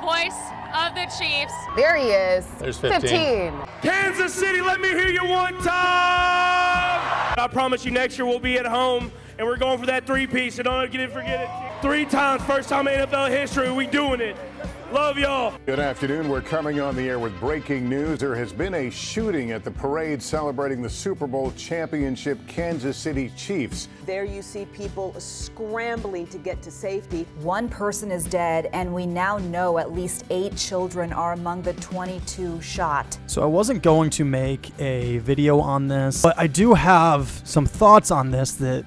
voice of the Chiefs. There he is. There's 15. Kansas City, let me hear you one time. I promise you next year we'll be at home and we're going for that three-piece, so don't forget it. 3 times, first time in NFL history, we doing it. Love y'all. Good afternoon. We're coming on the air with breaking news. There has been a shooting at the parade celebrating the Super Bowl championship Kansas City Chiefs. There you see people scrambling to get to safety. 1 person is dead, and we now know at least 8 children are among the 22 shot. So I wasn't going to make a video on this, but I do have some thoughts on this that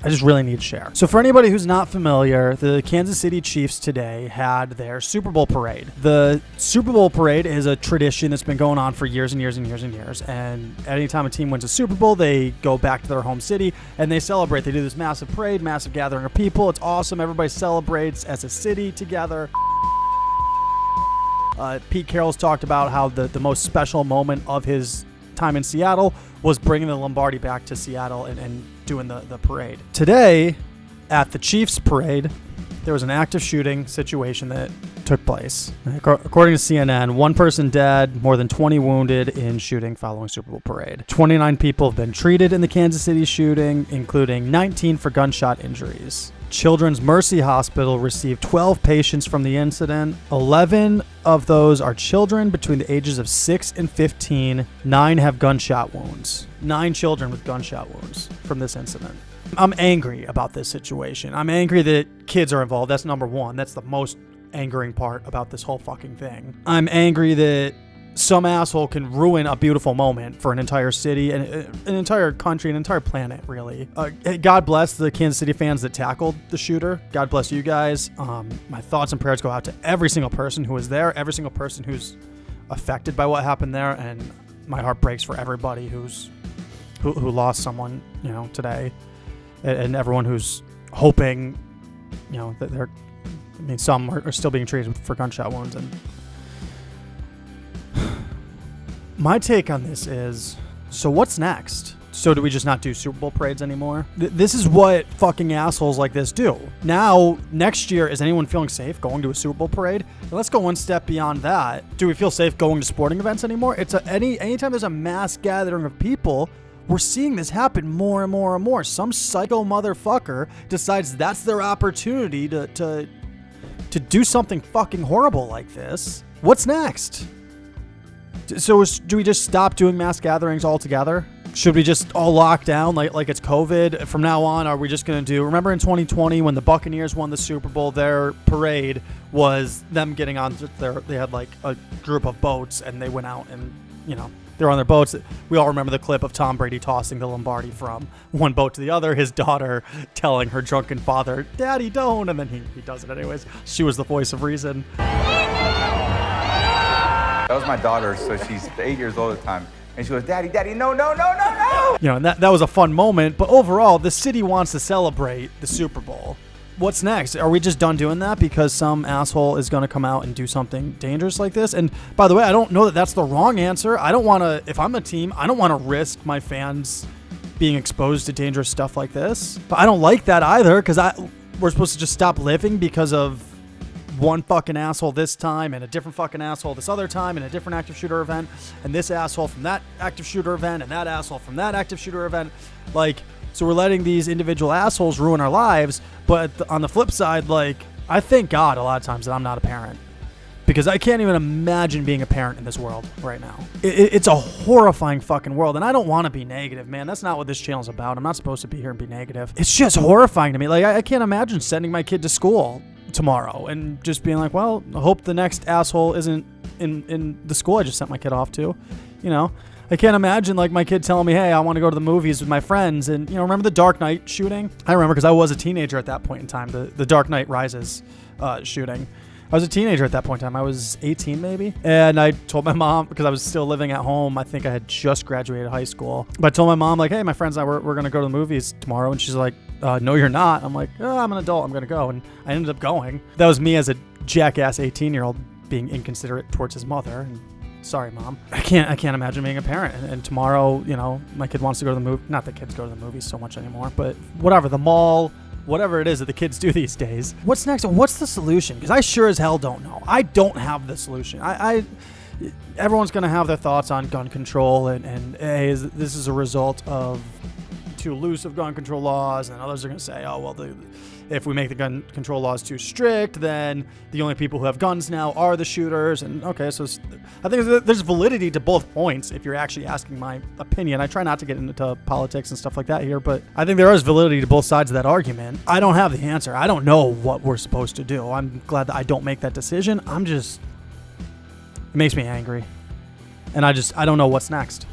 I just really need to share. So for anybody who's not familiar, the Kansas City Chiefs today had their Super Bowl parade. The Super Bowl parade is a tradition that's been going on for years and years and years and years. And anytime a team wins a Super Bowl, they go back to their home city and they celebrate. They do this massive parade, massive gathering of people. It's awesome. Everybody celebrates as a city together. Pete Carroll's talked about how the most special moment of his time in Seattle was bringing the Lombardi back to Seattle and doing the parade. Today, at the Chiefs parade, there was an active shooting situation that took place. According to CNN, 1 person dead, more than 20 wounded in shooting following Super Bowl parade. 29 people have been treated in the Kansas City shooting, including 19 for gunshot injuries. Children's Mercy Hospital received 12 patients from the incident. 11 of those are children between the ages of 6 and 15. 9 have gunshot wounds. 9 children with gunshot wounds from this incident. I'm angry about this situation. I'm angry that kids are involved. That's number 1. That's the most angering part about this whole fucking thing. I'm angry that some asshole can ruin a beautiful moment for an entire city and an entire country, an entire planet, really. God bless the Kansas City fans that tackled the shooter. God bless you guys. My thoughts and prayers go out to every single person who was there, every single person who's affected by what happened there, and my heart breaks for everybody who lost someone, today, and everyone who's hoping, that they're. I mean, some are still being treated for gunshot wounds, and my take on this is, so what's next? So do we just not do Super Bowl parades anymore? This is what fucking assholes like this do. Now, next year, is anyone feeling safe going to a Super Bowl parade? And let's go one step beyond that. Do we feel safe going to sporting events anymore? Anytime there's a mass gathering of people, we're seeing this happen more and more and more. Some psycho motherfucker decides that's their opportunity to do something fucking horrible like this. What's next? So do we just stop doing mass gatherings altogether? Should we just all lock down like it's COVID? From now on, are we just going to do... Remember in 2020 when the Buccaneers won the Super Bowl, their parade was them getting on they had like a group of boats and they went out and, they were on their boats. We all remember the clip of Tom Brady tossing the Lombardi from one boat to the other, his daughter telling her drunken father, "Daddy, don't," and then he does it anyways. She was the voice of reason. That was my daughter, so she's 8 years old at the time. And she goes, "Daddy, Daddy, no, no, no, no, no!" And that was a fun moment. But overall, the city wants to celebrate the Super Bowl. What's next? Are we just done doing that because some asshole is going to come out and do something dangerous like this? And by the way, I don't know that that's the wrong answer. I don't want to, if I'm a team, I don't want to risk my fans being exposed to dangerous stuff like this. But I don't like that either because we're supposed to just stop living because of one fucking asshole this time and a different fucking asshole this other time and a different active shooter event and this asshole from that active shooter event and that asshole from that active shooter event. So we're letting these individual assholes ruin our lives. But on the flip side, I thank God a lot of times that I'm not a parent because I can't even imagine being a parent in this world right now. It's a horrifying fucking world. And I don't want to be negative, man. That's not what this channel's about. I'm not supposed to be here and be negative. It's just horrifying to me. I can't imagine sending my kid to school tomorrow and just being like, well, I hope the next asshole isn't in the school I just sent my kid off to. I can't imagine my kid telling me, hey, I want to go to the movies with my friends. And remember the Dark Knight shooting? I remember because I was a teenager at that point in time, the Dark Knight Rises shooting. I was a teenager at that point in time. I was 18 maybe. And I told my mom, because I was still living at home, I think I had just graduated high school. But I told my mom, hey, my friends and I, we're going to go to the movies tomorrow. And she's like, no, you're not. I'm like, oh, I'm an adult. I'm going to go. And I ended up going. That was me as a jackass 18-year-old being inconsiderate towards his mother. And sorry, Mom. I can't imagine being a parent. And tomorrow, my kid wants to go to the movie. Not that kids go to the movies so much anymore, but whatever. The mall, whatever it is that the kids do these days. What's next? And what's the solution? Because I sure as hell don't know. I don't have the solution. Everyone's going to have their thoughts on gun control, and hey, this is a result of too loose of gun control laws, and others are going to say, oh, well, if we make the gun control laws too strict, then the only people who have guns now are the shooters. And okay, so I think there's validity to both points if you're actually asking my opinion. I try not to get into politics and stuff like that here, but I think there is validity to both sides of that argument. I don't have the answer. I don't know what we're supposed to do. I'm glad that I don't make that decision. It makes me angry. And I don't know what's next.